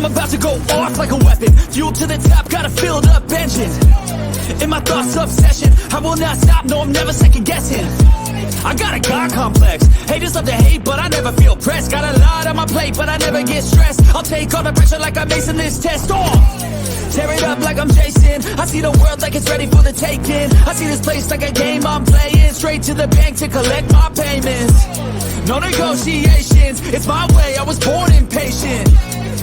I'm about to go off like a weapon. Fuel to the top, got a filled up engine. In my thoughts, obsession, I will not stop, no, I'm never second guessing. I got a God complex, haters love to hate, but I never feel pressed. Got a lot on my plate, but I never get stressed. I'll take all the pressure like I'm acing this test. Tear it up like I'm Jason. I see the world like it's ready for the taking. I see this place like a game I'm playing. Straight to the bank to collect my payments. No negotiations, it's my way, I was born impatient.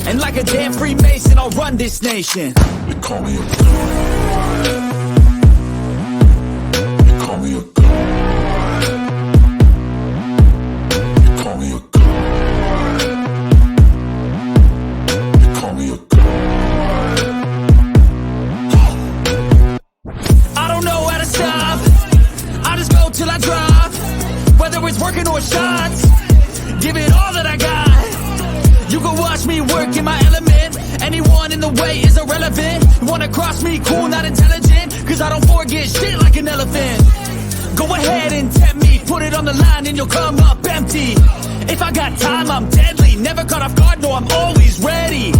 And like a damn Freemason, I'll run this nation. They call me a god. They call me a god. They call me a god. They call me a god. I don't know how to stop, I just go till I drop. Whether it's working or shots, give it all that I got. You can watch me work in my element. Anyone in the way is irrelevant. You wanna cross me, cool, not intelligent, cause I don't forget shit like an elephant. Go ahead and tempt me, put it on the line and you'll come up empty. If I got time, I'm deadly. Never caught off guard, no, I'm always ready.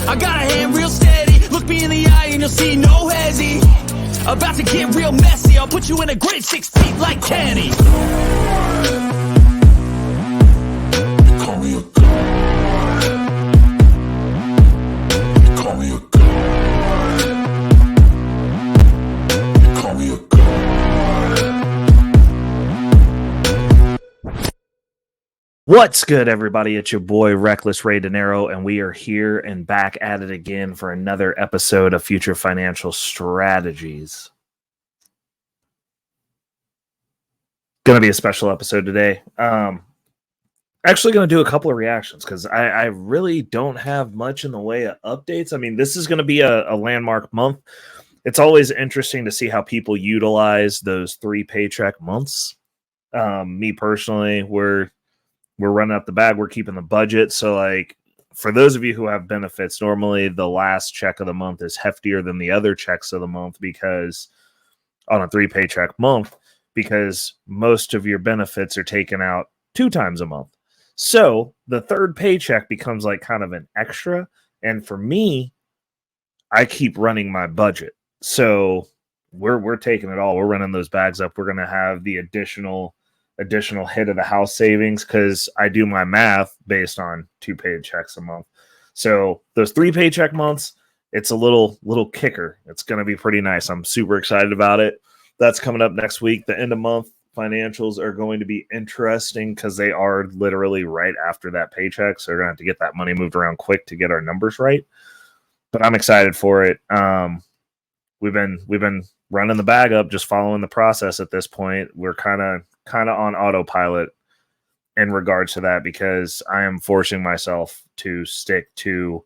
I got a hand real steady. Look me in the eye and you'll see no hezzy. About to get real messy, I'll put you in a grid 6 feet like Kenny. They call me a god. They call me a god. They call me a god. What's good, everybody? It's your boy, Reckless Ray Dinero, and we are here and back at it again for another episode of Future Financial Strategies. Going to be a special episode today. Actually going to do a couple of reactions because I really don't have much in the way of updates. I mean, this is going to be a landmark month. It's always interesting to see how people utilize those 3 paycheck months. Me personally, we're running up the bag. We're keeping the budget. So, like, for those of you who have benefits, normally the last check of the month is heftier than the other checks of the month because on a 3 paycheck month, because most of your benefits are taken out 2 times a month. So the 3rd paycheck becomes like kind of an extra. And for me, I keep running my budget. So we're taking it all. We're running those bags up. We're going to have the additional hit of the house savings because I do my math based on 2 paychecks a month. So those 3 paycheck months, it's a little kicker. It's going to be pretty nice. I'm super excited about it. That's coming up next week. The end of month financials are going to be interesting because they are literally right after that paycheck. So we're going to have to get that money moved around quick to get our numbers right. But I'm excited for it. We've been running the bag up, just following the process at this point. We're kind of on autopilot in regards to that because I am forcing myself to stick to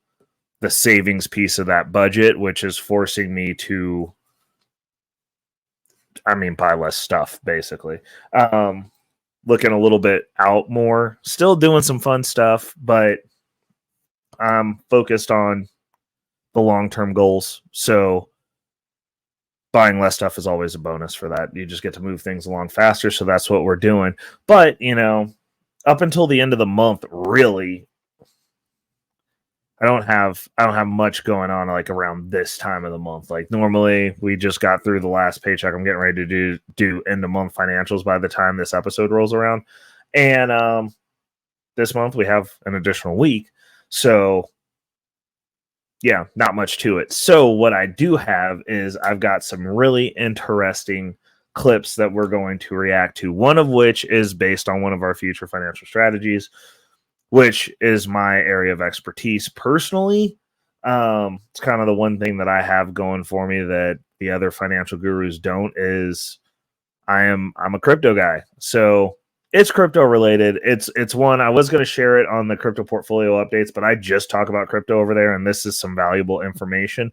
the savings piece of that budget, which is forcing me to, buy less stuff, basically. Looking a little bit out more, still doing some fun stuff, but I'm focused on the long-term goals. So buying less stuff is always a bonus for that. You just get to move things along faster. So that's what we're doing. But, up until the end of the month, really, I don't have much going on like around this time of the month. Like normally we just got through the last paycheck. I'm getting ready to do end of month financials by the time this episode rolls around. And this month we have an additional week. So yeah, not much to it. So what I do have is I've got some really interesting clips that we're going to react to. One of which is based on one of our future financial strategies, which is my area of expertise personally. It's kind of the one thing that I have going for me that the other financial gurus don't is I'm a crypto guy. So it's crypto related. It's one I was going to share it on the crypto portfolio updates, but I just talk about crypto over there. And this is some valuable information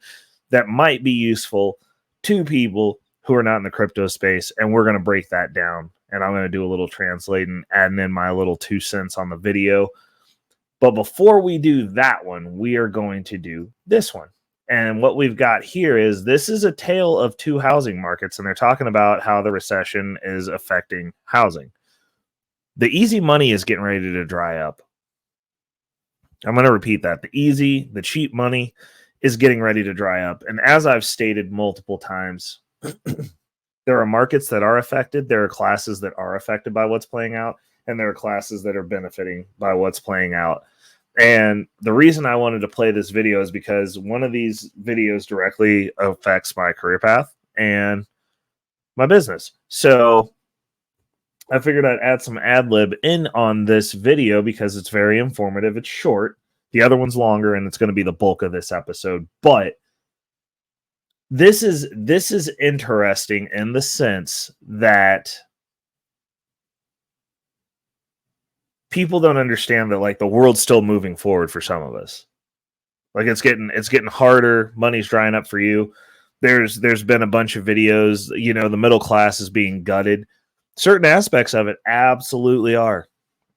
that might be useful to people who are not in the crypto space. And we're going to break that down. And I'm going to do a little translating, adding in my little 2 cents on the video. But before we do that one, we are going to do this one. And what we've got here is this is a tale of 2 housing markets. And they're talking about how the recession is affecting housing. The easy money is getting ready to dry up. I'm going to repeat that. The cheap money is getting ready to dry up. And as I've stated multiple times, there are markets that are affected. There are classes that are affected by what's playing out. And there are classes that are benefiting by what's playing out. And the reason I wanted to play this video is because one of these videos directly affects my career path and my business. So I figured I'd add some ad lib in on this video because it's very informative. It's short. The other one's longer, and it's going to be the bulk of this episode. But this is interesting in the sense that people don't understand that like the world's still moving forward for some of us. Like it's getting harder. Money's drying up for you. There's been a bunch of videos, you know, the middle class is being gutted. Certain aspects of it absolutely are.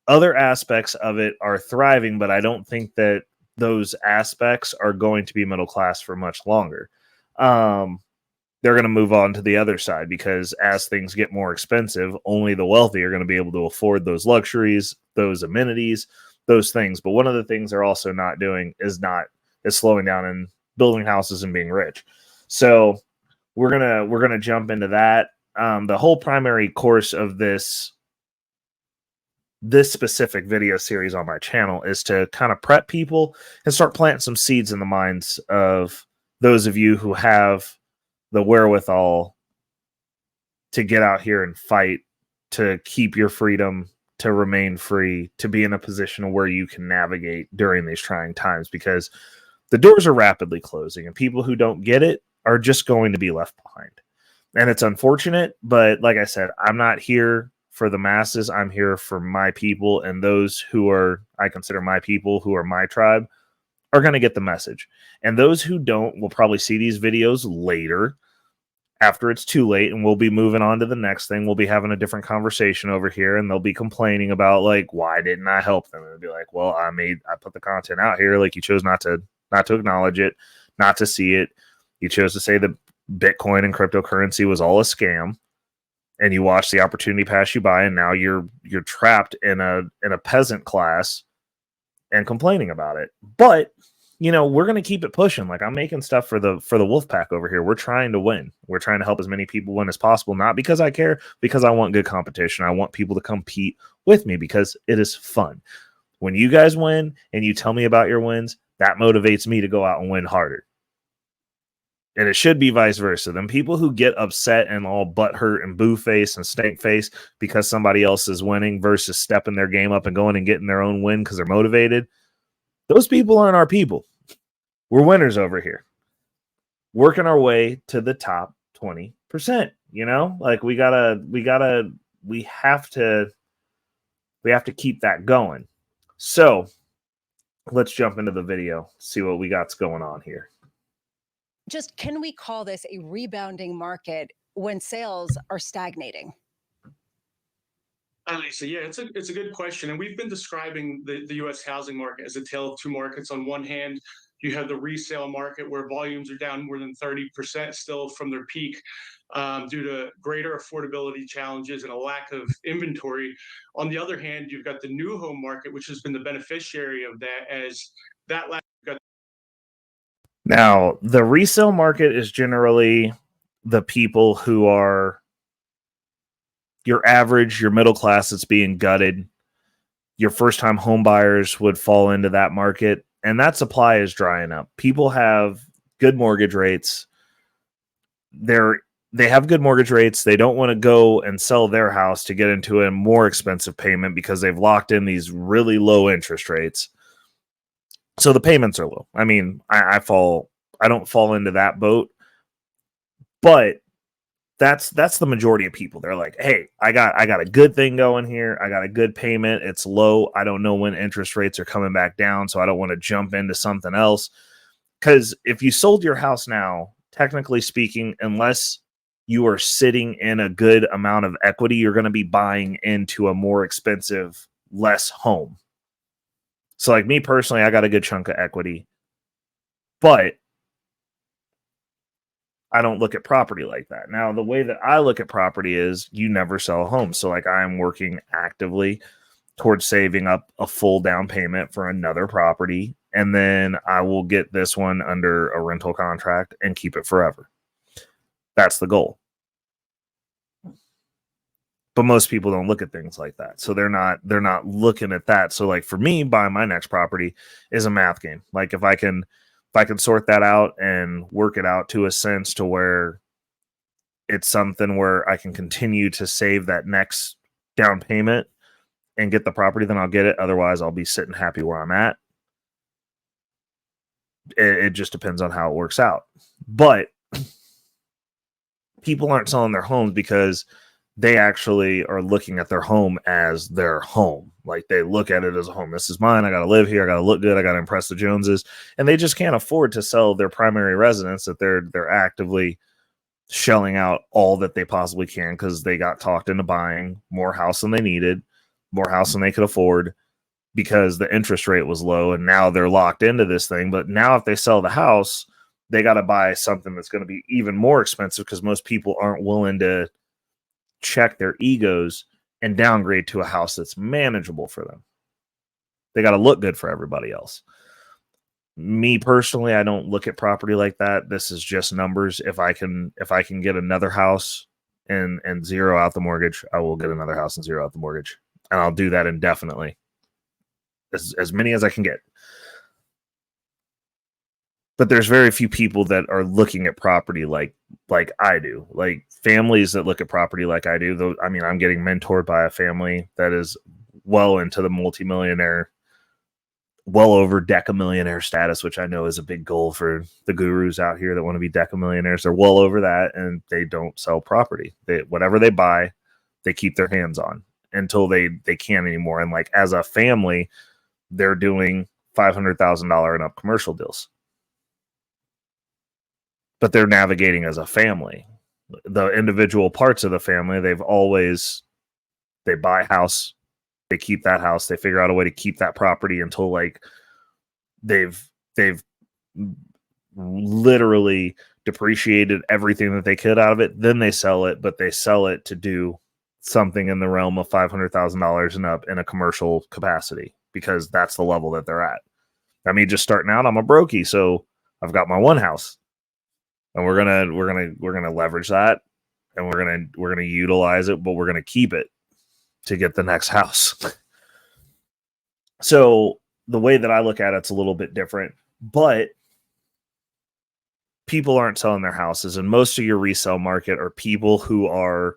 Other aspects of it are thriving, but I don't think that those aspects are going to be middle class for much longer. They're going to move on to the other side because as things get more expensive, only the wealthy are going to be able to afford those luxuries, those amenities, those things. But one of the things they're also not doing is slowing down and building houses and being rich. So we're gonna jump into that. The whole primary course of this specific video series on my channel is to kind of prep people and start planting some seeds in the minds of those of you who have the wherewithal to get out here and fight, to keep your freedom, to remain free, to be in a position where you can navigate during these trying times, because the doors are rapidly closing and people who don't get it are just going to be left behind. And it's unfortunate, but like I said, I'm not here for the masses. I'm here for my people, and those who I consider my people, who are my tribe, are going to get the message. And those who don't will probably see these videos later after it's too late, and we'll be moving on to the next thing. We'll be having a different conversation over here, and they'll be complaining about like, why didn't I help them? And it'll be like, well, I put the content out here. Like, you chose not to acknowledge it, not to see it. You chose to say that Bitcoin and cryptocurrency was all a scam, and you watched the opportunity pass you by, and now you're trapped in a peasant class and complaining about it. But you know, we're going to keep it pushing. Like, I'm making stuff for the wolf pack over here. We're trying to win. We're trying to help as many people win as possible, not because I care, because I want good competition. I want people to compete with me because it is fun. When you guys win and you tell me about your wins, that motivates me to go out and win harder. And it should be vice versa. Then people who get upset and all butthurt and boo face and stank face because somebody else is winning versus stepping their game up and going and getting their own win because they're motivated, those people aren't our people. We're winners over here, working our way to the top 20%. You know, like we have to keep that going. So let's jump into the video, see what we got's going on here. Just can we call this a rebounding market when sales are stagnating? Lisa, yeah, it's a good question. And we've been describing the U.S. housing market as a tale of two markets. On one hand, you have the resale market where volumes are down more than 30% still from their peak due to greater affordability challenges and a lack of inventory. On the other hand, you've got the new home market, which has been the beneficiary of that, as that lack of. Now, the resale market is generally the people who are your average, your middle class that's being gutted. Your first-time home buyers would fall into that market, and that supply is drying up. People have good mortgage rates. They have good mortgage rates. They don't want to go and sell their house to get into a more expensive payment because they've locked in these really low interest rates. So the payments are low. I mean, I don't fall into that boat, but that's the majority of people. They're like, hey, I got a good thing going here. I got a good payment. It's low. I don't know when interest rates are coming back down, so I don't want to jump into something else. Because if you sold your house now, technically speaking, unless you are sitting in a good amount of equity, you're going to be buying into a more expensive, less home. So like me personally, I got a good chunk of equity, but I don't look at property like that. Now, the way that I look at property is you never sell a home. So like I'm working actively towards saving up a full down payment for another property, and then I will get this one under a rental contract and keep it forever. That's the goal. But most people don't look at things like that. So they're not looking at that. So like for me, buying my next property is a math game. Like if I can sort that out and work it out to a sense to where it's something where I can continue to save that next down payment and get the property, then I'll get it. Otherwise, I'll be sitting happy where I'm at. It just depends on how it works out. But people aren't selling their homes because they actually are looking at their home as their home. Like they look at it as a home. This is mine. I got to live here. I got to look good. I got to impress the Joneses. And they just can't afford to sell their primary residence that they're actively shelling out all that they possibly can because they got talked into buying more house than they needed, more house than they could afford because the interest rate was low. And now they're locked into this thing. But now if they sell the house, they got to buy something that's going to be even more expensive because most people aren't willing to check their egos and downgrade to a house that's manageable for them. They got to look good for everybody else. Me personally, I don't look at property like that. This is just numbers. If I can get another house and zero out the mortgage, I will get another house and zero out the mortgage. And I'll do that indefinitely. As many as I can get. But there's very few people that are looking at property like I do. Like families that look at property like I do. Though, I mean, I'm getting mentored by a family that is well into the multimillionaire, well over decamillionaire status, which I know is a big goal for the gurus out here that want to be decamillionaires. They're well over that, and they don't sell property. Whatever they buy, they keep their hands on until they can't anymore. And like as a family, they're doing $500,000 and up commercial deals. But they're navigating as a family. The individual parts of the family, they buy a house, they keep that house, they figure out a way to keep that property until like they've literally depreciated everything that they could out of it. Then they sell it, but they sell it to do something in the realm of $500,000 and up in a commercial capacity because that's the level that they're at. I mean, just starting out, I'm a brokey, so I've got my one house. And we're gonna leverage that, and we're gonna utilize it, but we're gonna keep it to get the next house. So the way that I look at it's a little bit different, but people aren't selling their houses, and most of your resale market are people who are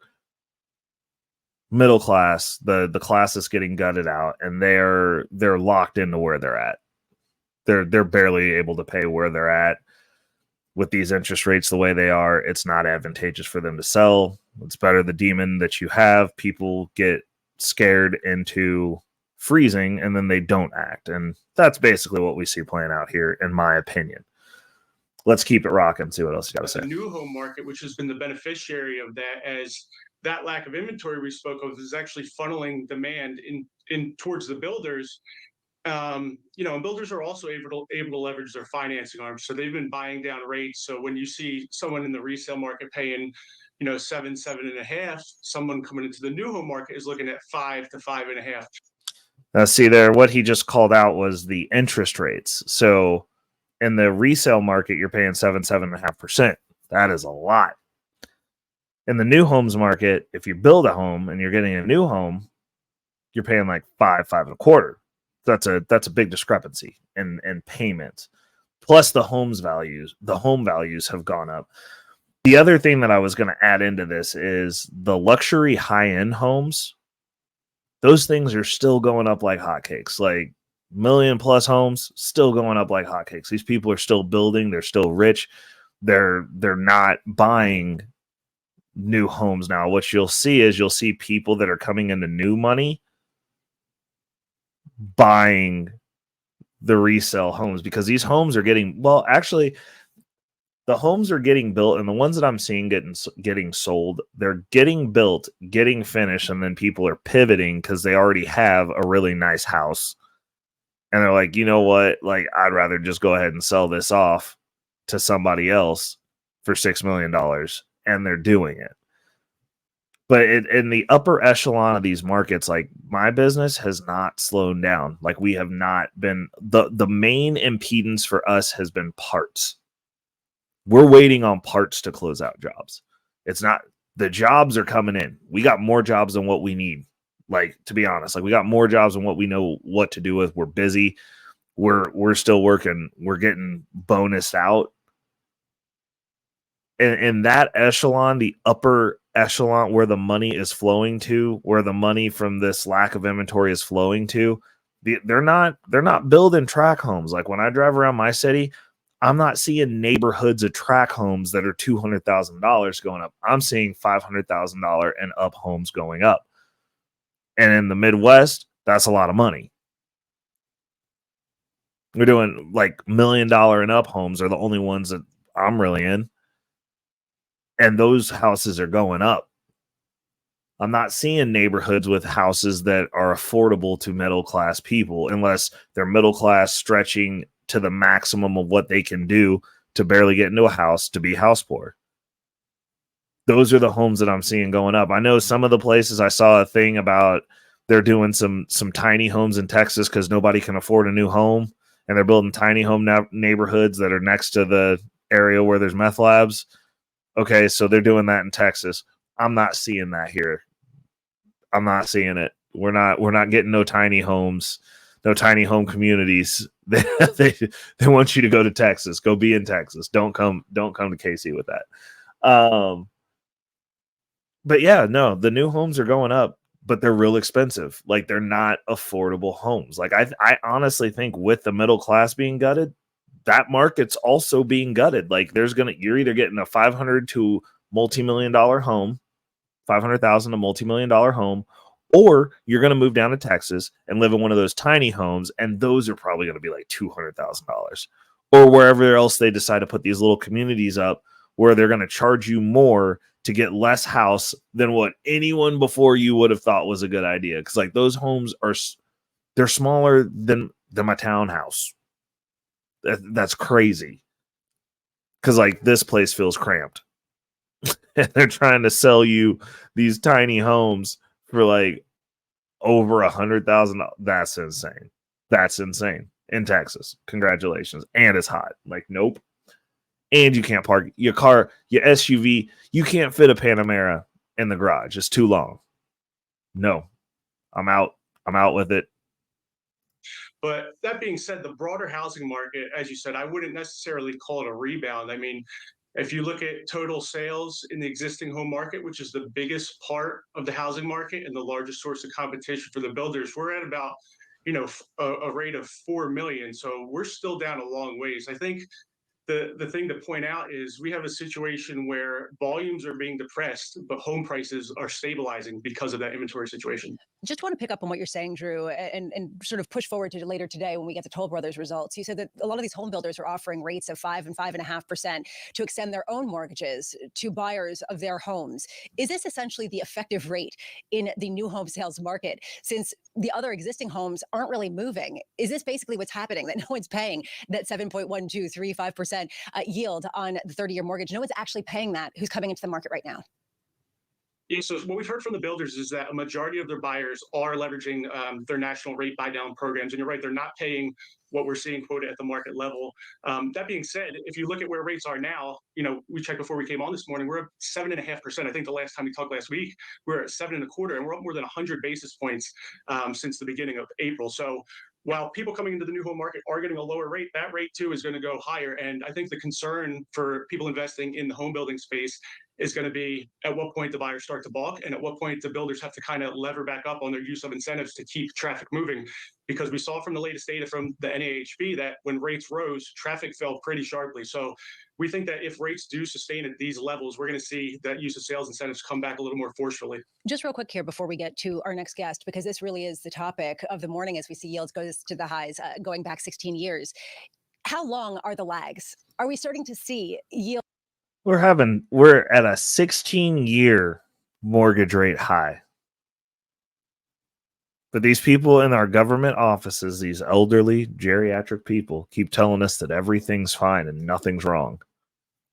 middle class. The class is getting gutted out, and they're locked into where they're at. They're barely able to pay where they're at. With these interest rates the way they are, it's not advantageous for them to sell. It's better the demon that you have. People get scared into freezing and then they don't act. And that's basically what we see playing out here, in my opinion. Let's keep it rocking. See what else you got to say. The new home market, which has been the beneficiary of that, as that lack of inventory we spoke of is actually funneling demand in towards the builders. And builders are also able to leverage their financing arms. So they've been buying down rates. So when you see someone in the resale market paying, 7.5, someone coming into the new home market is looking at 5 to 5.5. Now, see there, what he just called out was the interest rates. So in the resale market, you're paying 7.5%. That is a lot. In the new homes market, if you build a home and you're getting a new home, you're paying like 5.25. That's a big discrepancy in payments. Plus the home values have gone up. The other thing that I was going to add into this is the luxury high-end homes. Those things are still going up like hotcakes. Like million plus homes still going up like hotcakes. These people are still building. They're still rich. They're not buying new homes now. What you'll see people that are coming into new money buying the resale homes because these homes are getting, well, actually the homes are getting built, and the ones that I'm seeing getting sold, they're getting built, getting finished, and then people are pivoting because they already have a really nice house. And they're like, you know what? Like, I'd rather just go ahead and sell this off to somebody else for $6 million. And they're doing it. But in the upper echelon of these markets, like my business has not slowed down. Like we have not been the main impedance for us has been parts. We're waiting on parts to close out jobs. It's not the jobs are coming in. We got more jobs than what we need. Like, to be honest, like we got more jobs than what we know what to do with. We're busy. We're still working. We're getting bonused out. In that echelon, the upper echelon where the money is flowing to, where the money from this lack of inventory is flowing to, they're not building track homes. Like when I drive around my city, I'm not seeing neighborhoods of track homes that are $200,000 going up. I'm seeing $500,000 and up homes going up. And in the Midwest, that's a lot of money. We're doing like $1 million and up homes are the only ones that I'm really in. And those houses are going up. I'm not seeing neighborhoods with houses that are affordable to middle class people unless they're middle class stretching to the maximum of what they can do to barely get into a house to be house poor. Those are the homes that I'm seeing going up. I know some of the places I saw a thing about they're doing some tiny homes in Texas because nobody can afford a new home. And they're building tiny home neighborhoods that are next to the area where there's meth labs. Okay, so they're doing that in Texas. I'm not seeing that here. I'm not seeing it. We're not getting no tiny homes, no tiny home communities. They want you to go to Texas. Go be in Texas. Don't come to KC with that. But yeah, no, the new homes are going up, but they're real expensive. Like they're not affordable homes. Like I honestly think with the middle class being gutted, that market's also being gutted. Like you're either getting a $500,000 to multi-million-dollar home, $500,000 to multi-million-dollar home, or you're going to move down to Texas and live in one of those tiny homes, and those are probably going to be like $200,000, or wherever else they decide to put these little communities up, where they're going to charge you more to get less house than what anyone before you would have thought was a good idea. Because like those homes they're smaller than my townhouse. That's crazy. Because like this place feels cramped. And they're trying to sell you these tiny homes for like over $100,000. That's insane. That's insane in Texas. Congratulations. And it's hot. Like, nope. And you can't park your car, your SUV. You can't fit a Panamera in the garage. It's too long. No, I'm out. I'm out with it. But that being said, the broader housing market, as you said, I wouldn't necessarily call it a rebound. I mean, if you look at total sales in the existing home market, which is the biggest part of the housing market and the largest source of competition for the builders, we're at about, a rate of 4 million. So we're still down a long ways. I think the thing to point out is we have a situation where volumes are being depressed, but home prices are stabilizing because of that inventory situation. Just want to pick up on what you're saying, Drew, and sort of push forward to later today when we get the Toll Brothers results. You said that a lot of these home builders are offering rates of 5 and 5.5% to extend their own mortgages to buyers of their homes. Is this essentially the effective rate in the new home sales market, since the other existing homes aren't really moving? Is this basically what's happening, that no one's paying that 7.1235% yield on the 30-year mortgage? No one's actually paying that who's coming into the market right now. Yeah, so what we've heard from the builders is that a majority of their buyers are leveraging their national rate buy down programs. And you're right, they're not paying what we're seeing quoted at the market level. That being said, if you look at where rates are now, we checked before we came on this morning, we're up 7.5%. I think the last time we talked last week, we're at 7.25%, and we're up more than 100 basis points since the beginning of April. So while people coming into the new home market are getting a lower rate, that rate too is going to go higher. And I think the concern for people investing in the home building space is going to be at what point the buyers start to balk, and at what point the builders have to kind of lever back up on their use of incentives to keep traffic moving. Because we saw from the latest data from the NAHB that when rates rose, traffic fell pretty sharply. So we think that if rates do sustain at these levels, we're going to see that use of sales incentives come back a little more forcefully. Just real quick here before we get to our next guest, because this really is the topic of the morning as we see yields go to the highs going back 16 years. How long are the lags? Are we starting to see yield? We're at a 16-year mortgage rate high. But these people in our government offices, these elderly geriatric people, keep telling us that everything's fine and nothing's wrong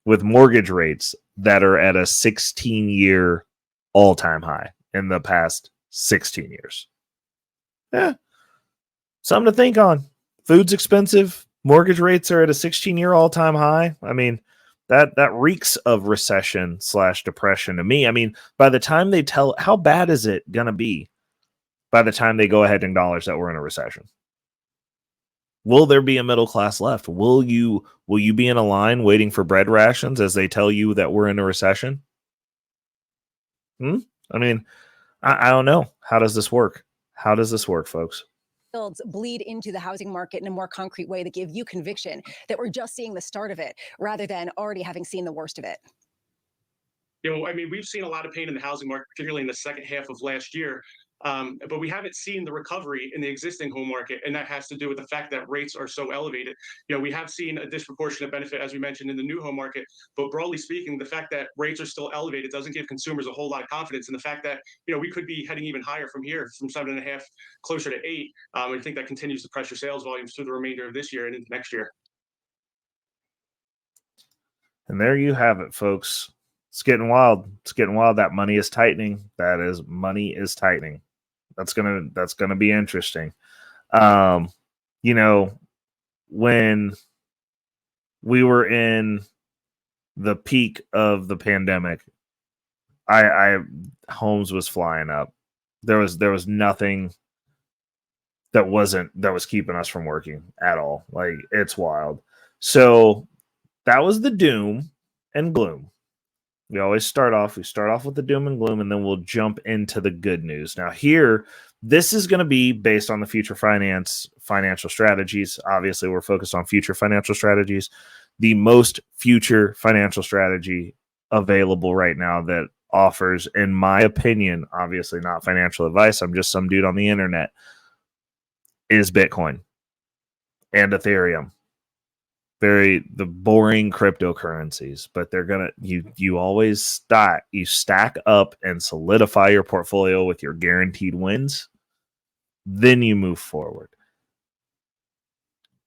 with mortgage rates that are at a 16-year all-time high in the past 16 years. Yeah. Something to think on. Food's expensive. Mortgage rates are at a 16-year all-time high. I mean, that reeks of recession / depression to me. I mean, by the time they tell, how bad is it going to be by the time they go ahead and acknowledge that we're in a recession? Will there be a middle class left? Will you be in a line waiting for bread rations as they tell you that we're in a recession? I mean, I don't know. How does this work? How does this work, folks? Bleed into the housing market in a more concrete way that give you conviction that we're just seeing the start of it rather than already having seen the worst of it? I mean, we've seen a lot of pain in the housing market, particularly in the second half of last year. But we haven't seen the recovery in the existing home market, and that has to do with the fact that rates are so elevated. We have seen a disproportionate benefit, as we mentioned, in the new home market. But broadly speaking, the fact that rates are still elevated doesn't give consumers a whole lot of confidence. And the fact that we could be heading even higher from here, from 7.5 closer to 8. I think that continues to pressure sales volumes through the remainder of this year and into next year. And there you have it, folks. It's getting wild. It's getting wild. That money is tightening. Money is tightening. That's gonna be interesting. When we were in the peak of the pandemic, homes was flying up. There was nothing that was keeping us from working at all. Like, it's wild. So that was the doom and gloom. We always start off with the doom and gloom, and then we'll jump into the good news. Now here, this is going to be based on the future financial strategies. Obviously, we're focused on future financial strategies. The most future financial strategy available right now that offers, in my opinion, obviously not financial advice, I'm just some dude on the internet, is Bitcoin and Ethereum. The boring cryptocurrencies, but they're gonna you always stack up and solidify your portfolio with your guaranteed wins, then you move forward.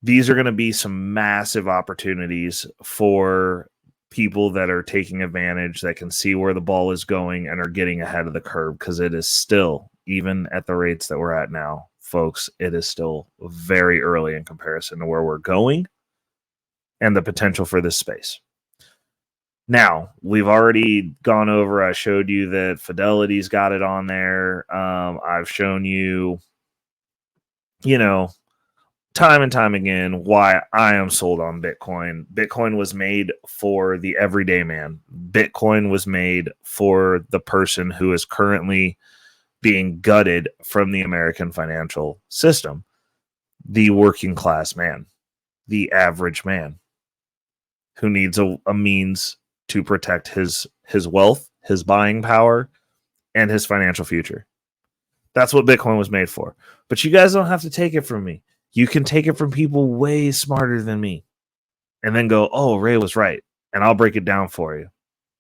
These are going to be some massive opportunities for people that are taking advantage, that can see where the ball is going and are getting ahead of the curve, because it is still, even at the rates that we're at now, folks, it is still very early in comparison to where we're going and the potential for this space. Now, we've already gone over, I showed you that Fidelity's got it on there. I've shown you, time and time again, why I am sold on Bitcoin. Bitcoin was made for the everyday man. Bitcoin was made for the person who is currently being gutted from the American financial system. The working class man, the average man, who needs a means to protect his wealth, his buying power, and his financial future. That's what Bitcoin was made for. But you guys don't have to take it from me. You can take it from people way smarter than me and then go, oh, Ray was right. And I'll break it down for you,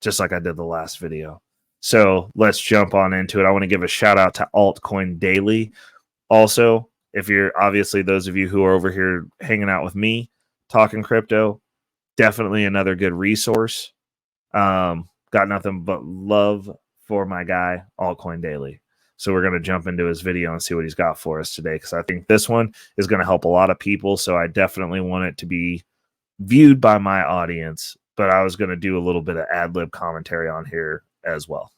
just like I did the last video. So let's jump on into it. I want to give a shout out to Altcoin Daily. Also, if you're obviously those of you who are over here hanging out with me, talking crypto, definitely another good resource. Got nothing but love for my guy, Altcoin Daily. So we're going to jump into his video and see what he's got for us today, because I think this one is going to help a lot of people. So I definitely want it to be viewed by my audience, but I was going to do a little bit of ad-lib commentary on here as well.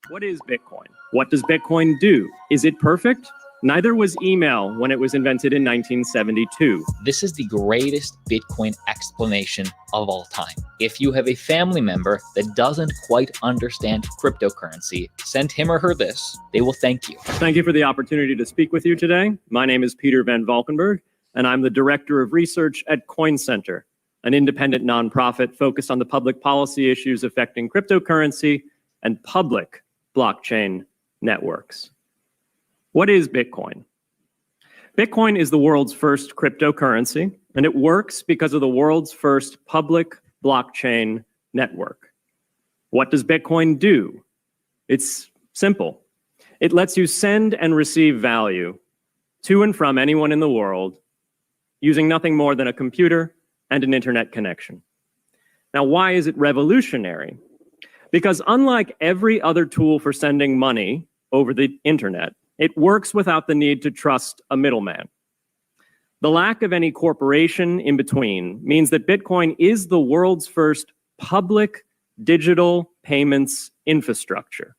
What is Bitcoin? What does Bitcoin do? Is it perfect? Neither was email when it was invented in 1972. This is the greatest Bitcoin explanation of all time. If you have a family member that doesn't quite understand cryptocurrency, send him or her this. They will thank you. Thank you for the opportunity to speak with you today. My name is Peter Van Valkenburg, and I'm the Director of Research at Coin Center, an independent nonprofit focused on the public policy issues affecting cryptocurrency and public blockchain networks. What is Bitcoin? Bitcoin is the world's first cryptocurrency, and it works because of the world's first public blockchain network. What does Bitcoin do? It's simple. It lets you send and receive value to and from anyone in the world using nothing more than a computer and an internet connection. Now, why is it revolutionary? Because unlike every other tool for sending money over the internet, it works without the need to trust a middleman. The lack of any corporation in between means that Bitcoin is the world's first public digital payments infrastructure.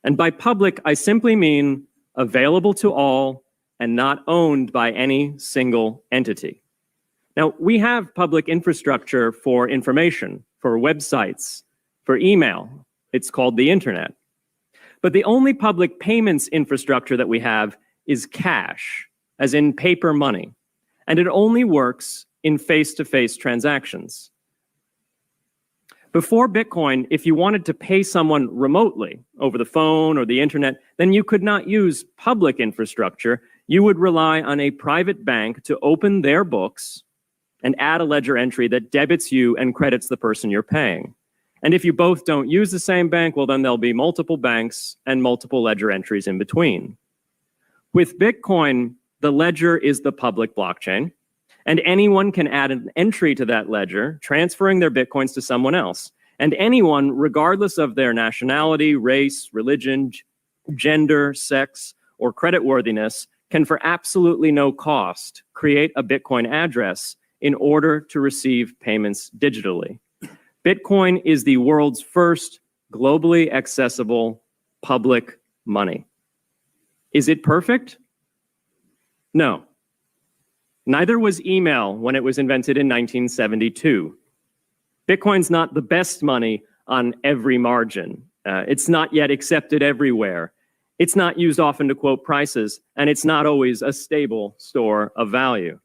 And by public, I simply mean available to all and not owned by any single entity. Now, we have public infrastructure for information, for websites, for email. It's called the internet. But the only public payments infrastructure that we have is cash, as in paper money. And it only works in face-to-face transactions. Before Bitcoin, if you wanted to pay someone remotely over the phone or the internet, then you could not use public infrastructure. You would rely on a private bank to open their books and add a ledger entry that debits you and credits the person you're paying. And if you both don't use the same bank, well, then there'll be multiple banks and multiple ledger entries in between. With Bitcoin, the ledger is the public blockchain, and anyone can add an entry to that ledger, transferring their Bitcoins to someone else. And anyone, regardless of their nationality, race, religion, gender, sex, or creditworthiness, can for absolutely no cost create a Bitcoin address in order to receive payments digitally. Bitcoin is the world's first globally accessible public money. Is it perfect? No. Neither was email when it was invented in 1972. Bitcoin's not the best money on every margin. It's not yet accepted everywhere. It's not used often to quote prices, and it's not always a stable store of value.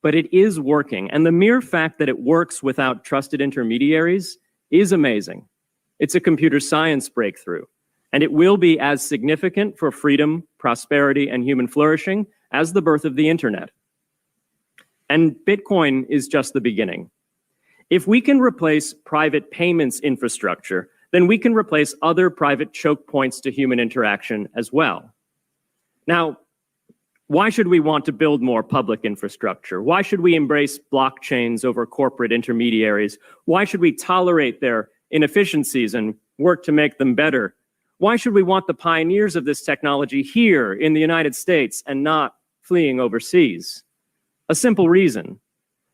But it is working, and the mere fact that it works without trusted intermediaries is amazing. It's a computer science breakthrough, and it will be as significant for freedom, prosperity, and human flourishing as the birth of the internet. And Bitcoin is just the beginning. If we can replace private payments infrastructure, then we can replace other private choke points to human interaction as well. Now, why should we want to build more public infrastructure? Why should we embrace blockchains over corporate intermediaries? Why should we tolerate their inefficiencies and work to make them better? Why should we want the pioneers of this technology here in the United States and not fleeing overseas? A simple reason: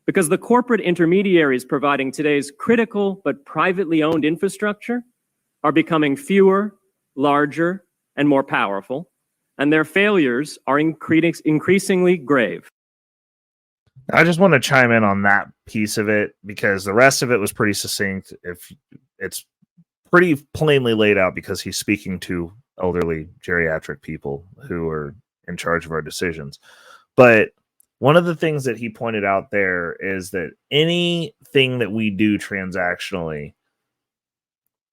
because the corporate intermediaries providing today's critical but privately owned infrastructure are becoming fewer, larger, and more powerful, and their failures are increasingly grave. I just want to chime in on that piece of it because the rest of it was pretty succinct. If it's pretty plainly laid out because he's speaking to elderly geriatric people who are in charge of our decisions. But one of the things that he pointed out there is that anything that we do transactionally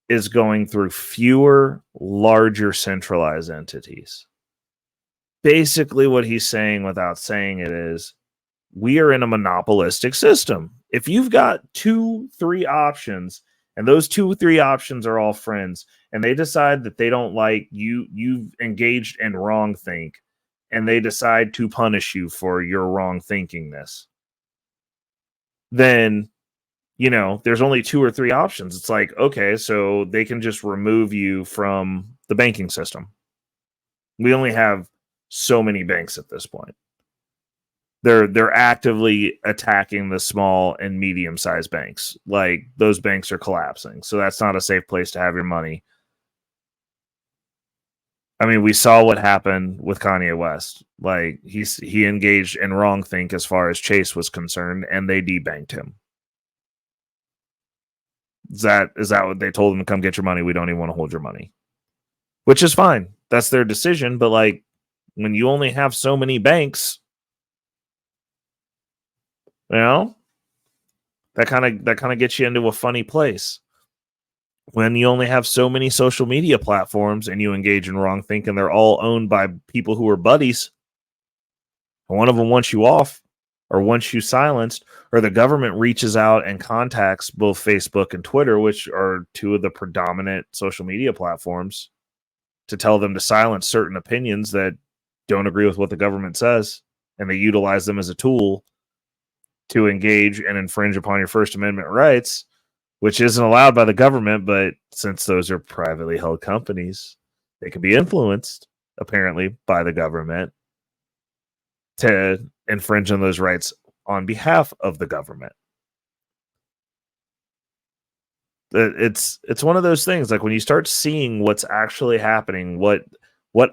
is going through fewer, larger centralized entities. Basically, what he's saying without saying it is we are in a monopolistic system. If you've got 2-3 options, and those 2-3 options are all friends, and they decide that they don't like you, you've engaged in wrong think, and they decide to punish you for your wrong thinkingness, then, you know, there's only 2 or 3 options. It's like, okay, so they can just remove you from the banking system. We only have so many banks at this point. They're actively attacking the small and medium-sized banks. Like, those banks are collapsing. So that's not a safe place to have your money. I mean, we saw what happened with Kanye West. Like, he engaged in wrongthink as far as Chase was concerned, and they debanked him. Is that what they told him? To come get your money? We don't even want to hold your money. Which is fine. That's their decision. But, like, when you only have so many banks, you know, that kind of gets you into a funny place. When you only have so many social media platforms and you engage in wrongthink and they're all owned by people who are buddies, and one of them wants you off or wants you silenced, or the government reaches out and contacts both Facebook and Twitter, which are 2 of the predominant social media platforms, to tell them to silence certain opinions that don't agree with what the government says, and they utilize them as a tool to engage and infringe upon your First Amendment rights, which isn't allowed by the government, but since those are privately held companies, they can be influenced, apparently, by the government to infringe on those rights on behalf of the government. It's one of those things, like when you start seeing what's actually happening, what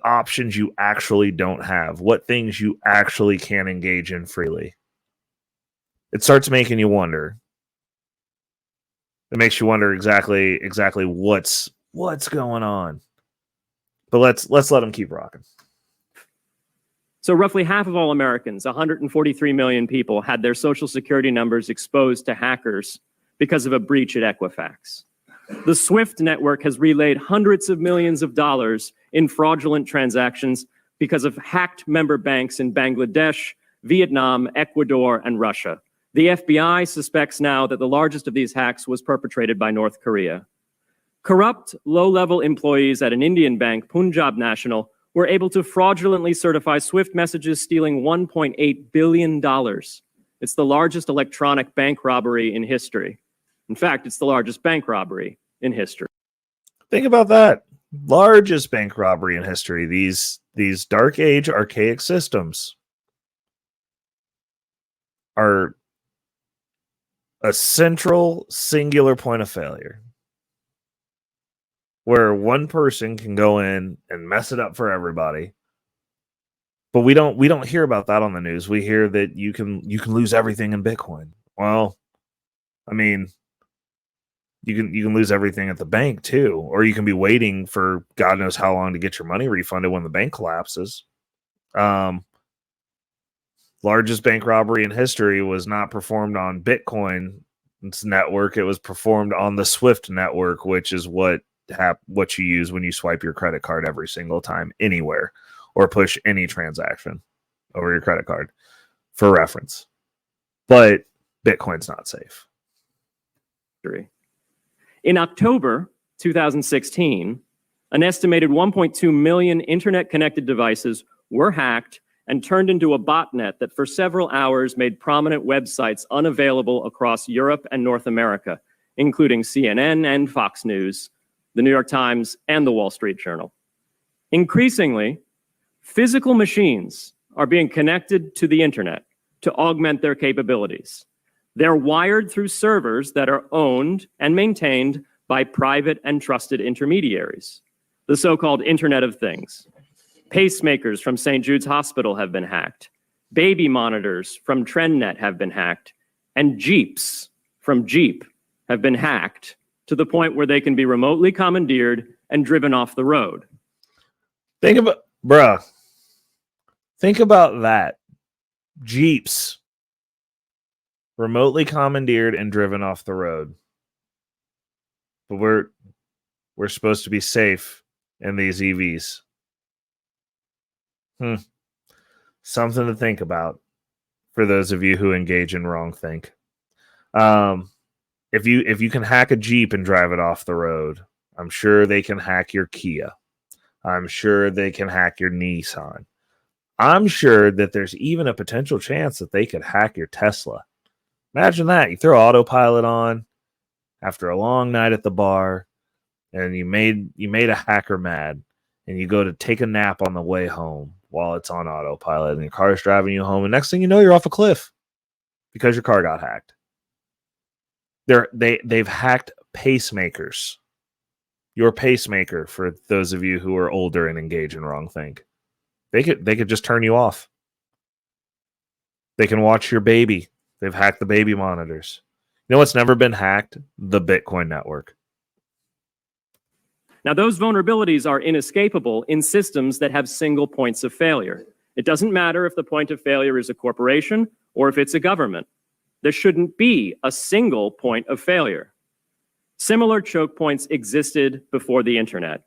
options you actually don't have, what things you actually can engage in freely, it starts making you wonder. It makes you wonder exactly what's going on. But let's let them keep rocking. So roughly half of all Americans, 143 million people, had their social security numbers exposed to hackers because of a breach at Equifax. The SWIFT network has relayed hundreds of millions of dollars in fraudulent transactions because of hacked member banks in Bangladesh, Vietnam, Ecuador, and Russia. The FBI suspects now that the largest of these hacks was perpetrated by North Korea. Corrupt, low-level employees at an Indian bank, Punjab National, were able to fraudulently certify SWIFT messages, stealing $1.8 billion. It's the largest electronic bank robbery in history. In fact, it's the largest bank robbery in history. Think about that. Largest bank robbery in history. These dark age archaic systems are a central singular point of failure where one person can go in and mess it up for everybody. But we don't hear about that on the news. We hear that you can lose everything in Bitcoin. Well, I mean, you can lose everything at the bank too, or you can be waiting for God knows how long to get your money refunded when the bank collapses. Largest bank robbery in history was not performed on Bitcoin's network. It was performed on the SWIFT network, which is what you use when you swipe your credit card every single time anywhere or push any transaction over your credit card, for reference. But Bitcoin's not safe. In October 2016, an estimated 1.2 million internet-connected devices were hacked and turned into a botnet that for several hours made prominent websites unavailable across Europe and North America, including CNN and Fox News, the New York Times, and the Wall Street Journal. Increasingly, physical machines are being connected to the internet to augment their capabilities. They're wired through servers that are owned and maintained by private and trusted intermediaries, the so-called Internet of Things. Pacemakers from St. Jude's Hospital have been hacked. Baby monitors from TrendNet have been hacked. And Jeeps from Jeep have been hacked to the point where they can be remotely commandeered and driven off the road. Think about that. Jeeps. Remotely commandeered and driven off the road. But we're supposed to be safe in these EVs. Something to think about for those of you who engage in wrongthink. If you can hack a Jeep and drive it off the road, I'm sure they can hack your Kia. I'm sure they can hack your Nissan. I'm sure that there's even a potential chance that they could hack your Tesla. Imagine that. You throw autopilot on after a long night at the bar, and you made a hacker mad, and you go to take a nap on the way home while it's on autopilot, and your car is driving you home, and next thing you know, you're off a cliff because your car got hacked. They've hacked pacemakers. Your pacemaker, for those of you who are older and engage in wrongthink, they could just turn you off. They can watch your baby. They've hacked the baby monitors. You know what's never been hacked? The Bitcoin network. Now, those vulnerabilities are inescapable in systems that have single points of failure. It doesn't matter if the point of failure is a corporation or if it's a government. There shouldn't be a single point of failure. Similar choke points existed before the internet.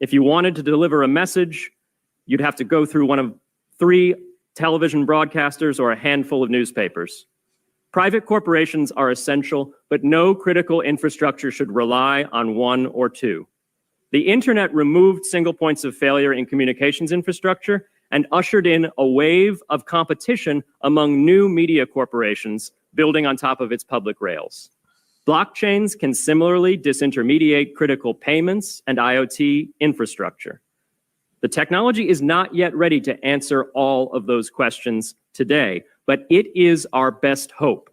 If you wanted to deliver a message, you'd have to go through one of 3 television broadcasters or a handful of newspapers. Private corporations are essential, but no critical infrastructure should rely on 1 or 2. The internet removed single points of failure in communications infrastructure and ushered in a wave of competition among new media corporations building on top of its public rails. Blockchains can similarly disintermediate critical payments and IoT infrastructure. The technology is not yet ready to answer all of those questions today, but it is our best hope.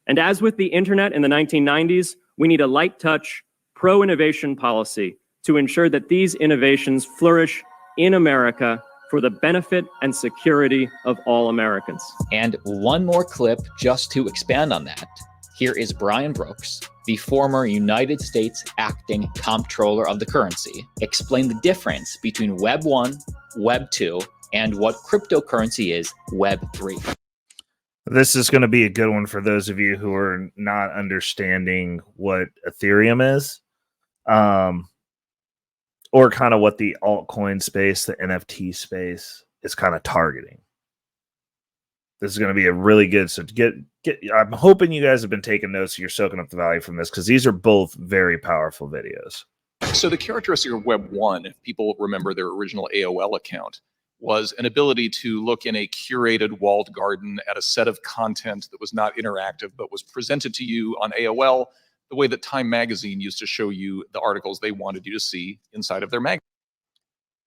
And as with the internet in the 1990s, we need a light touch, pro-innovation policy to ensure that these innovations flourish in America for the benefit and security of all Americans. And one more clip just to expand on that. Here is Brian Brooks, the former United States acting comptroller of the currency, explain the difference between Web 1, Web 2, and what cryptocurrency is Web 3. This is going to be a good one for those of you who are not understanding what Ethereum is, or kind of what the altcoin space, the NFT space is kind of targeting. This is going to be a really good. So I'm hoping you guys have been taking notes. So you're soaking up the value from this, because these are both very powerful videos. So the characteristic of Web 1, if people remember their original AOL account, was an ability to look in a curated walled garden at a set of content that was not interactive, but was presented to you on AOL the way that Time Magazine used to show you the articles they wanted you to see inside of their magazine.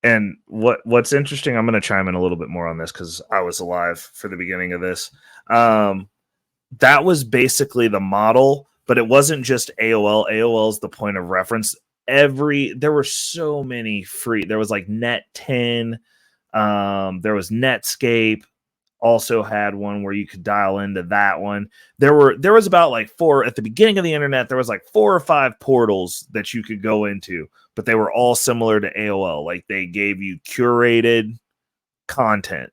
And what's interesting, I'm going to chime in a little bit more on this because I was alive for the beginning of this. That was basically the model, but it wasn't just AOL. AOL is the point of reference. There were so many free. There was like Net 10. There was Netscape. Also had one where you could dial into that one. There was about like at the beginning of the internet, there was like 4 or 5 portals that you could go into, but they were all similar to AOL. Like they gave you curated content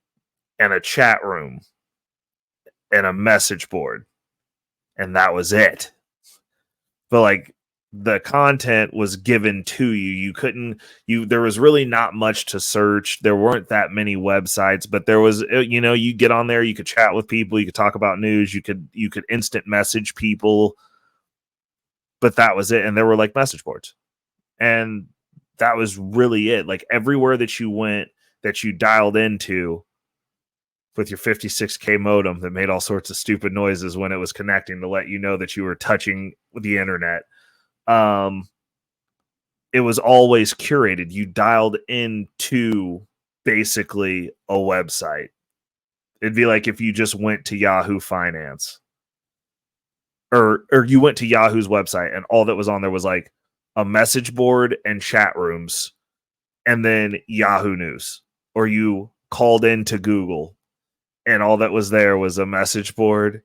and a chat room and a message board, and that was it. But like the content was given to you. There was really not much to search. There weren't that many websites, but there was, you get on there, you could chat with people, you could talk about news, you could instant message people, but that was it. And there were like message boards, and that was really it. Like everywhere that you went, that you dialed into with your 56K modem that made all sorts of stupid noises when it was connecting to let you know that you were touching the internet. It was always curated. You dialed into basically a website. It'd be like if you just went to Yahoo Finance, or you went to Yahoo's website and all that was on there was like a message board and chat rooms and then Yahoo News, or you called into Google and all that was there was a message board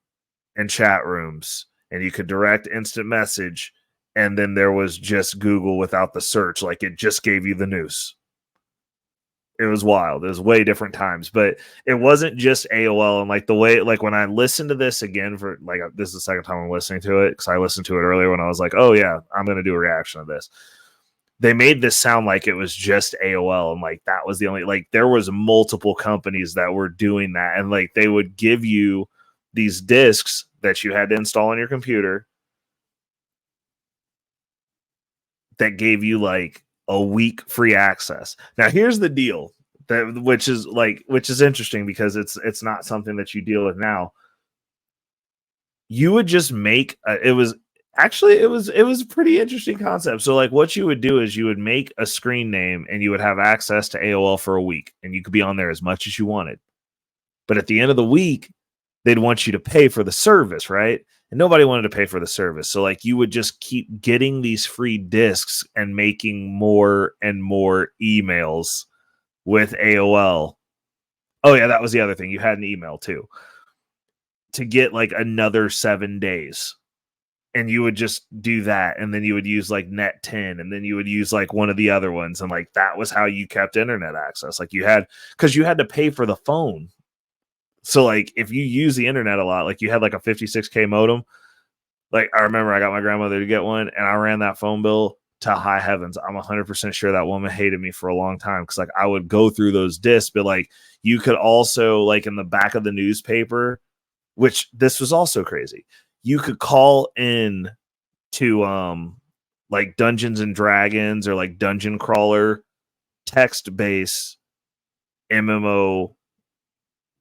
and chat rooms, and you could direct instant message. And then there was just Google without the search. Like it just gave you the news. It was wild. It was way different times, but it wasn't just AOL. And like the way, like when I listened to this again this is the second time I'm listening to it, because I listened to it earlier when I was like, oh yeah, I'm going to do a reaction to this. They made this sound like it was just AOL. And like, that was the only, like there was multiple companies that were doing that. And like, they would give you these discs that you had to install on your computer that gave you like a week free access. Now here's the deal, which is interesting because it's not something that you deal with now. You would just make it was a pretty interesting concept. So like what you would do is you would make a screen name and you would have access to AOL for a week, and you could be on there as much as you wanted. But at the end of the week, they'd want you to pay for the service, right? And nobody wanted to pay for the service. So like you would just keep getting these free discs and making more and more emails with AOL. Oh yeah, that was the other thing. You had an email too, to get like another 7 days. And you would just do that. And then you would use like Net 10, and then you would use like one of the other ones. And like, that was how you kept internet access. Like because you had to pay for the phone. So like if you use the internet a lot, like you had like a 56K modem, like I remember I got my grandmother to get one, and I ran that phone bill to high heavens. I'm 100% sure that woman hated me for a long time, because like I would go through those discs, but like you could also, like in the back of the newspaper, which this was also crazy, you could call in to like Dungeons and Dragons or like Dungeon Crawler text-based MMO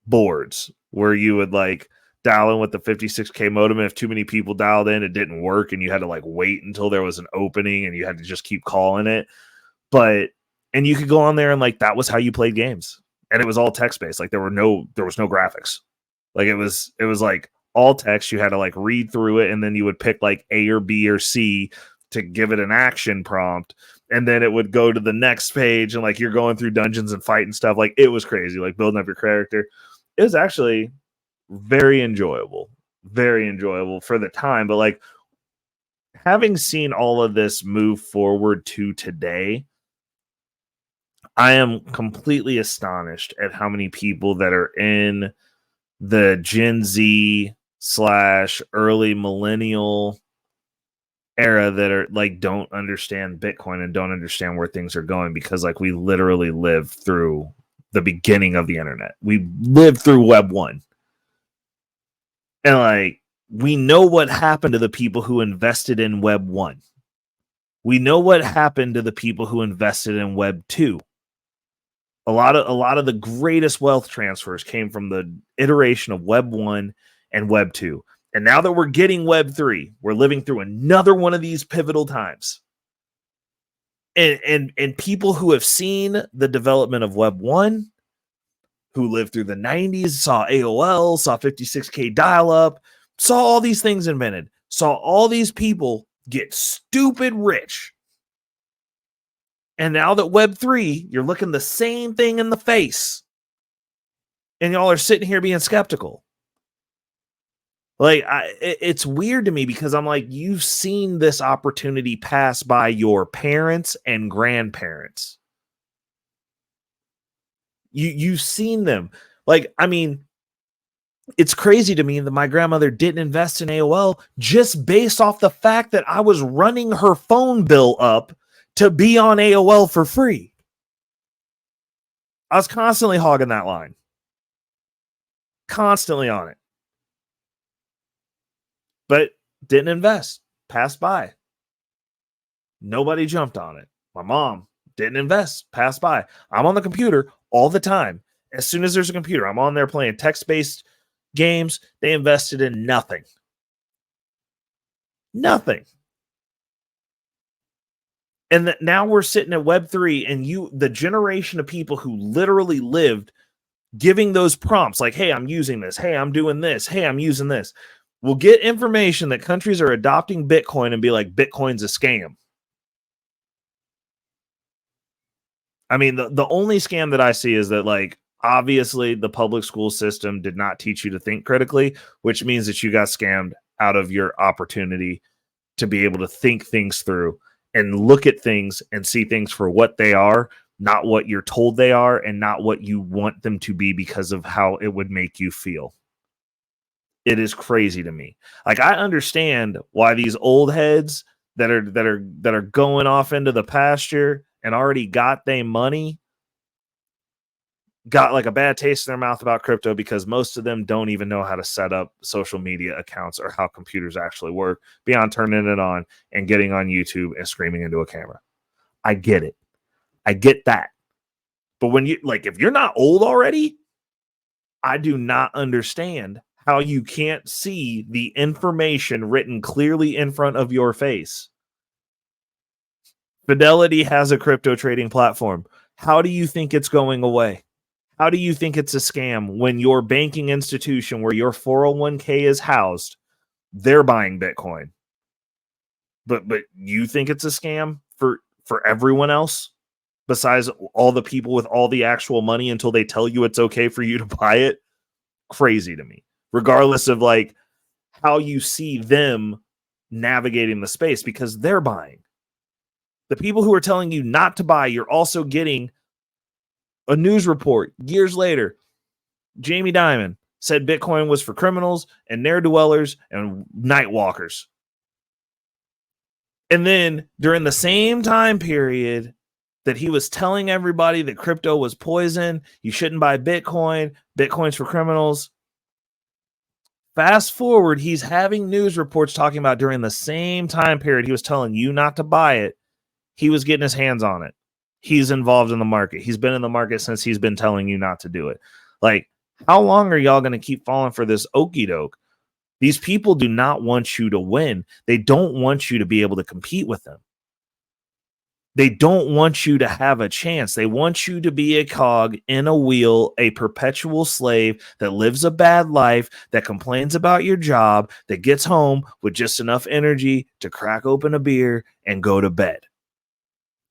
boards, where you would like dial in with the 56K modem. And if too many people dialed in, it didn't work. And you had to like wait until there was an opening and you had to just keep calling it. And you could go on there and like, that was how you played games. And it was all text based. Like there was no graphics. Like it was like all text. You had to like read through it. And then you would pick like A or B or C to give it an action prompt. And then it would go to the next page and like you're going through dungeons and fighting stuff. Like it was crazy, like building up your character. It was actually very enjoyable for the time. But like having seen all of this move forward to today, I am completely astonished at how many people that are in the Gen Z / early millennial era that are like don't understand Bitcoin and don't understand where things are going, because like we literally lived through the beginning of the internet. We lived through Web 1. And like we know what happened to the people who invested in Web 1. We know what happened to the people who invested in Web 2. A lot of the greatest wealth transfers came from the iteration of Web 1 and Web 2. And now that we're getting Web 3, we're living through another one of these pivotal times. And people who have seen the development of Web 1, who lived through the 90s, saw AOL, saw 56K dial-up, saw all these things invented, saw all these people get stupid rich. And now that Web 3, you're looking the same thing in the face. And y'all are sitting here being skeptical. Like, it's weird to me because I'm like, you've seen this opportunity pass by your parents and grandparents. You've seen them. Like, I mean, it's crazy to me that my grandmother didn't invest in AOL just based off the fact that I was running her phone bill up to be on AOL for free. I was constantly hogging that line. Constantly on it. But didn't invest. Passed by. Nobody jumped on it. My mom didn't invest. Passed by. I'm on the computer all the time. As soon as there's a computer, I'm on there playing text-based games. They invested in nothing. Nothing. And now we're sitting at Web 3, and the generation of people who literally lived giving those prompts like, hey, I'm using this. Hey, I'm doing this. Hey, I'm using this. Will get information that countries are adopting Bitcoin and be like, Bitcoin's a scam. I mean, the only scam that I see is that, like, obviously the public school system did not teach you to think critically, which means that you got scammed out of your opportunity to be able to think things through and look at things and see things for what they are, not what you're told they are, and not what you want them to be because of how it would make you feel. It is crazy to me. Like, I understand why these old heads that are going off into the pasture and already got their money got like a bad taste in their mouth about crypto, because most of them don't even know how to set up social media accounts or how computers actually work beyond turning it on and getting on YouTube and screaming into a camera. I get it. I get that. But when you, like, if you're not old already, I do not understand how you can't see the information written clearly in front of your face. Fidelity has a crypto trading platform. How do you think it's going away? How do you think it's a scam when your banking institution where your 401k is housed, they're buying Bitcoin? But you think it's a scam for everyone else besides all the people with all the actual money until they tell you it's okay for you to buy it? Crazy to me. Regardless of like how you see them navigating the space, because they're buying. The people who are telling you not to buy, you're also getting a news report years later. Jamie Dimon said Bitcoin was for criminals and ne'er-do-wellers and night walkers. And then during the same time period that he was telling everybody that crypto was poison, you shouldn't buy Bitcoin, Bitcoin's for criminals. Fast forward, he's having news reports talking about during the same time period he was telling you not to buy it, he was getting his hands on it. He's involved in the market. He's been in the market since he's been telling you not to do it. Like, How long are y'all going to keep falling for this okie doke? These people do not want you to win. They don't want you to be able to compete with them. They don't want you to have a chance. They want you to be a cog in a wheel, a perpetual slave that lives a bad life, that complains about your job, that gets home with just enough energy to crack open a beer and go to bed.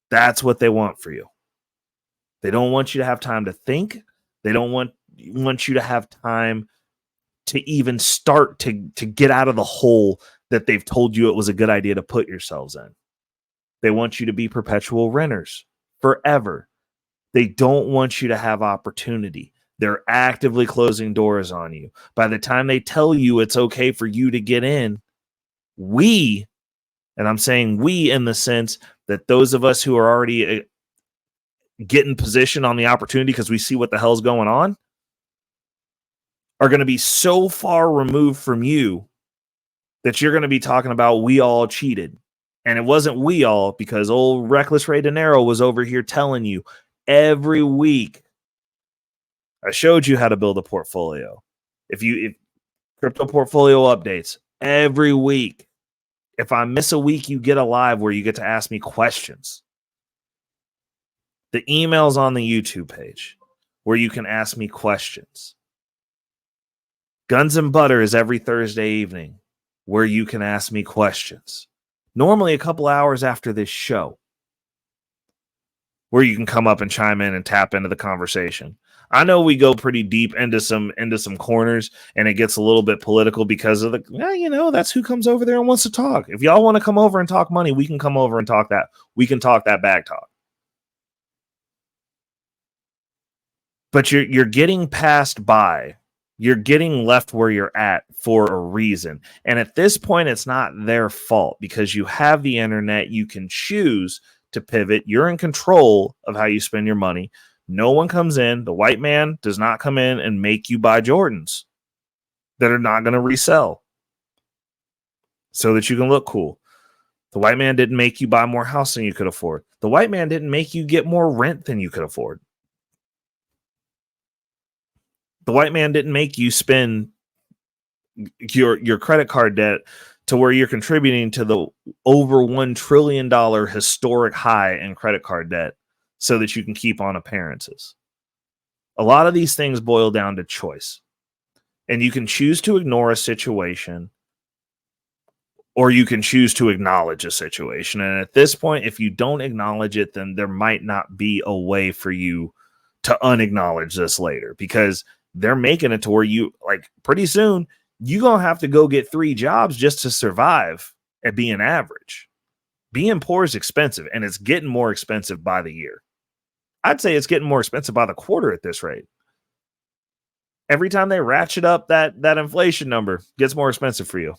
That's what they want for you. They don't want you to have time to think. They don't want you to have time to even start to get out of the hole that they've told you it was a good idea to put yourselves in. They want you to be perpetual renters forever. They don't want you to have opportunity. They're actively closing doors on you. By the time they tell you it's okay for you to get in, we, and I'm saying we in the sense that those of us who are already getting position on the opportunity because we see what the hell's going on, are going to be so far removed from you that you're going to be talking about we all cheated. And it wasn't we all, because old reckless Ray Dinero was over here telling you every week. I showed you how to build a portfolio. If crypto portfolio updates every week. If I miss a week, you get a live where you get to ask me questions. The email's on the YouTube page where you can ask me questions. Guns and Butter is every Thursday evening where you can ask me questions. Normally a couple hours after this show, where you can come up and chime in and tap into the conversation. I know we go pretty deep into some corners, and it gets a little bit political because of that's who comes over there and wants to talk. If y'all want to come over and talk money, we can come over and talk that. We can talk that bag talk. But you're getting passed by. You're getting left where you're at for a reason. And at this point, it's not their fault because you have the internet. You can choose to pivot. You're in control of how you spend your money. No one comes in. The white man does not come in and make you buy Jordans that are not going to resell so that you can look cool. The white man didn't make you buy more house than you could afford. The white man didn't make you get more rent than you could afford. The white man didn't make you spend your credit card debt to where you're contributing to the over $1 trillion historic high in credit card debt so that you can keep on appearances. A lot of these things boil down to choice. And you can choose to ignore a situation, or you can choose to acknowledge a situation. And at this point, if you don't acknowledge it, then there might not be a way for you to unacknowledge this later, because they're making it to where you, like, pretty soon, you're going to have to go get 3 jobs just to survive at being average. Being poor is expensive, and it's getting more expensive by the year. I'd say it's getting more expensive by the quarter at this rate. Every time they ratchet up that inflation number, it gets more expensive for you.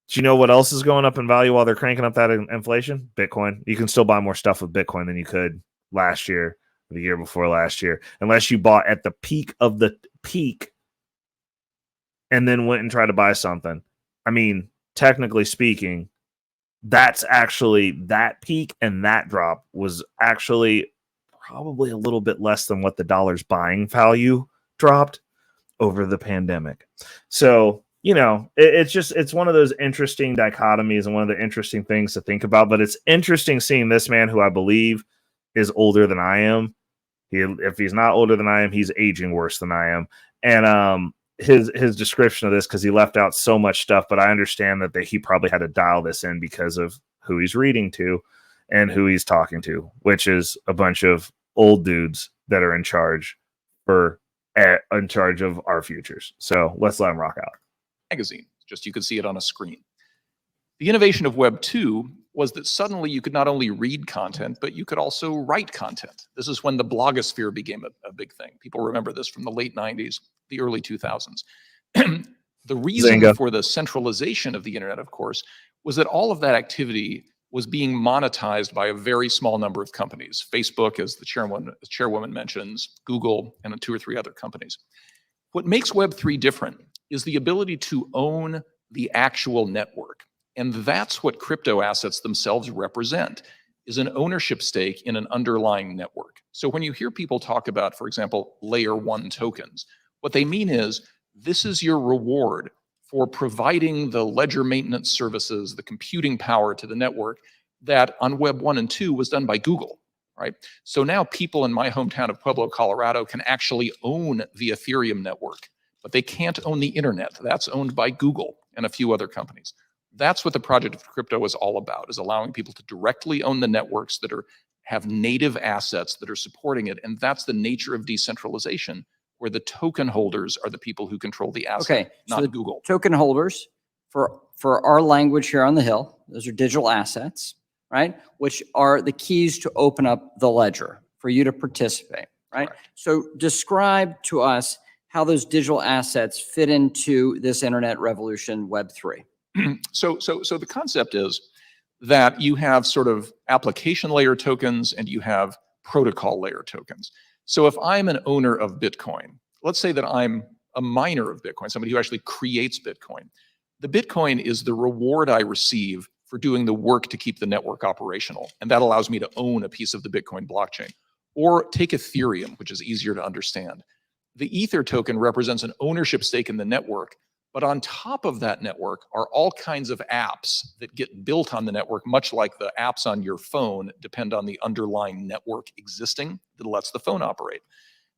Do you know what else is going up in value while they're cranking up that inflation? Bitcoin. You can still buy more stuff with Bitcoin than you could last year, the year before last year, unless you bought at the peak of the peak and then went and tried to buy something. I mean, technically speaking, that's actually, that peak and that drop was actually probably a little bit less than what the dollar's buying value dropped over the pandemic. So, it's one of those interesting dichotomies and one of the interesting things to think about. But it's interesting seeing this man, who I believe is older than I am. If he's not older than I am, he's aging worse than I am. And his description of this, because he left out so much stuff, but I understand that he probably had to dial this in because of who he's reading to and who he's talking to, which is a bunch of old dudes that are in charge of our futures. So let's let him rock out. Magazine, just you could see it on a screen. The innovation of Web 2 was that suddenly you could not only read content, but you could also write content. This is when the blogosphere became a big thing. People remember this from the late 90s, the early 2000s. The reason for the centralization of the internet, of course, was that all of that activity was being monetized by a very small number of companies. Facebook, as the chairwoman mentions, Google, and 2 or 3 other companies. What makes Web3 different is the ability to own the actual network. And that's what crypto assets themselves represent. is an ownership stake in an underlying network. So when you hear people talk about, for example, layer 1 tokens, what they mean is this is your reward for providing the ledger maintenance services, the computing power to the network that on Web 1 and 2 was done by Google, right? So now people in my hometown of Pueblo, Colorado can actually own the Ethereum network, but they can't own the internet. That's owned by Google and a few other companies. That's what the Project of Crypto is all about, is allowing people to directly own the networks that have native assets that are supporting it. And that's the nature of decentralization, where the token holders are the people who control the asset, Okay, so not the Google. token holders, for our language here on the Hill, those are digital assets, right? Which are the keys to open up the ledger for you to participate, right? Correct. So describe to us how those digital assets fit into this internet revolution, Web3. So the concept is that you have sort of application layer tokens and you have protocol layer tokens. So if I'm an owner of Bitcoin, let's say that I'm a miner of Bitcoin, somebody who actually creates Bitcoin. The Bitcoin is the reward I receive for doing the work to keep the network operational. And that allows me to own a piece of the Bitcoin blockchain. Or take Ethereum, which is easier to understand. The Ether token represents an ownership stake in the network. But on top of that network are all kinds of apps that get built on the network, much like the apps on your phone depend on the underlying network existing that lets the phone operate.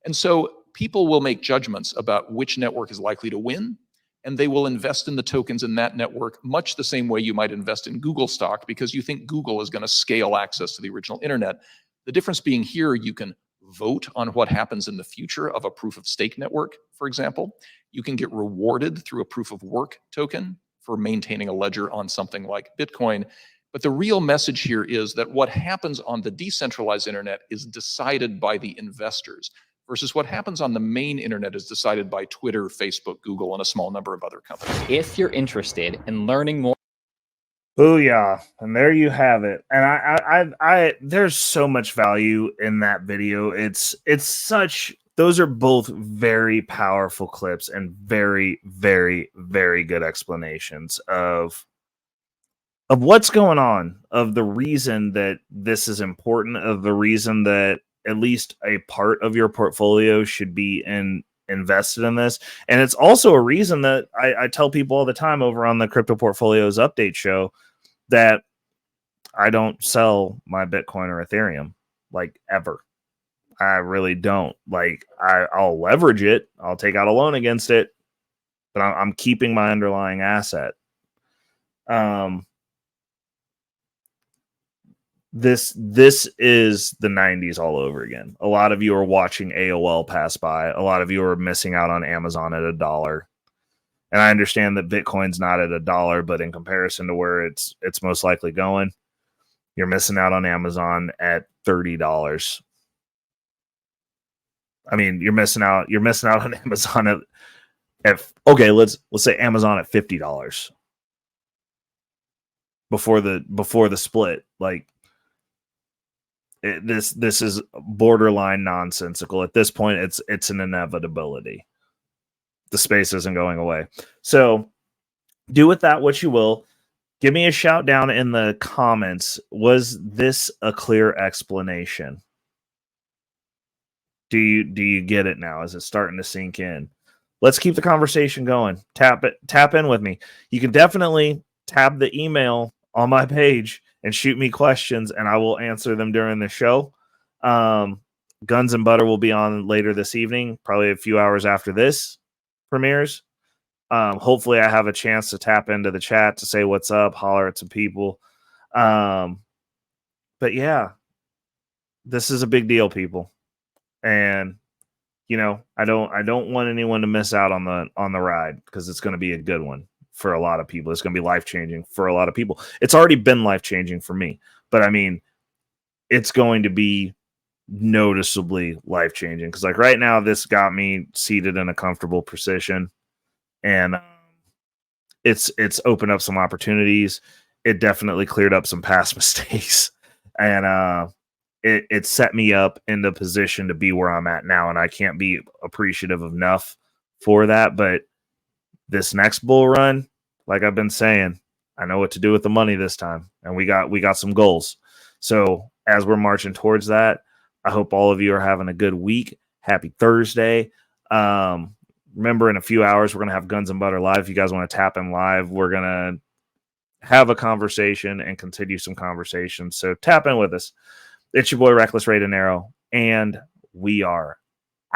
And so people will make judgments about which network is likely to win, and they will invest in the tokens in that network much the same way you might invest in Google stock because you think Google is going to scale access to the original internet. The difference being here, you can vote on what happens in the future of a proof of stake network, for example. You can get rewarded through a proof of work token for maintaining a ledger on something like Bitcoin. But the real message here is that what happens on the decentralized internet is decided by the investors, versus what happens on the main internet is decided by Twitter, Facebook, Google, and a small number of other companies. If you're interested in learning more. Booyah. And there you have it. And I there's so much value in that video. It's such, those are both very powerful clips and very, very, very good explanations of what's going on, of the reason that this is important, of the reason that at least a part of your portfolio should be invested in this. And it's also a reason that I tell people all the time over on the Crypto Portfolios Update show that I don't sell my Bitcoin or Ethereum, like, ever. I really don't. Like, I'll leverage it. I'll take out a loan against it, but I'm keeping my underlying asset. This is the 90s all over again. A lot of you are watching AOL pass by. A lot of you are missing out on Amazon at $1. And I understand that Bitcoin's not at $1, but in comparison to where it's most likely going, you're missing out on Amazon at $30. I mean, you're missing out on Amazon at okay, let's say Amazon at $50 before the split. Like, this is borderline nonsensical. At this point, it's an inevitability. The space isn't going away. So do with that what you will. Give me a shout down in the comments. Was this a clear explanation? Do you get it now? Is it starting to sink in? Let's keep the conversation going. Tap in with me. You can definitely tab the email on my page and shoot me questions, and I will answer them during the show. Guns and Butter will be on later this evening, probably a few hours after this premieres. Hopefully I have a chance to tap into the chat to say what's up, holler at some people. But yeah, this is a big deal, people. And I don't want anyone to miss out on the ride, because it's going to be a good one for a lot of people. It's going to be life-changing for a lot of people. It's already been life-changing for me, but I mean, it's going to be noticeably life-changing, because like right now, this got me seated in a comfortable position, and it's opened up some opportunities. It definitely cleared up some past mistakes, and it set me up in the position to be where I'm at now, and I can't be appreciative enough for that. But this next bull run, like I've been saying, I know what to do with the money this time, and we got some goals. So as we're marching towards that, I hope all of you are having a good week. Happy Thursday. Remember, in a few hours, we're going to have Guns and Butter live. If you guys want to tap in live, we're going to have a conversation and continue some conversations. So tap in with us. It's your boy, Reckless Ray Dinero, and we are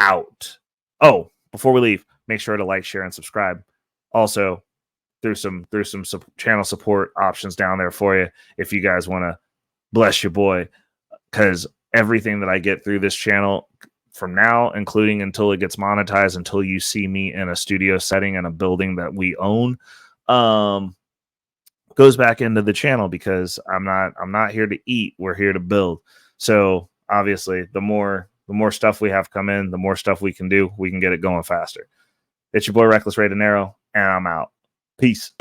out. Oh, before we leave, make sure to like, share, and subscribe. Also, there's some channel support options down there for you if you guys want to bless your boy, because everything that I get through this channel from now, including until it gets monetized, until you see me in a studio setting in a building that we own, goes back into the channel, because I'm not here to eat. We're here to build. So obviously, the more stuff we have come in, the more stuff we can do. We can get it going faster. It's your boy, Reckless Ray Dinero, and I'm out. Peace.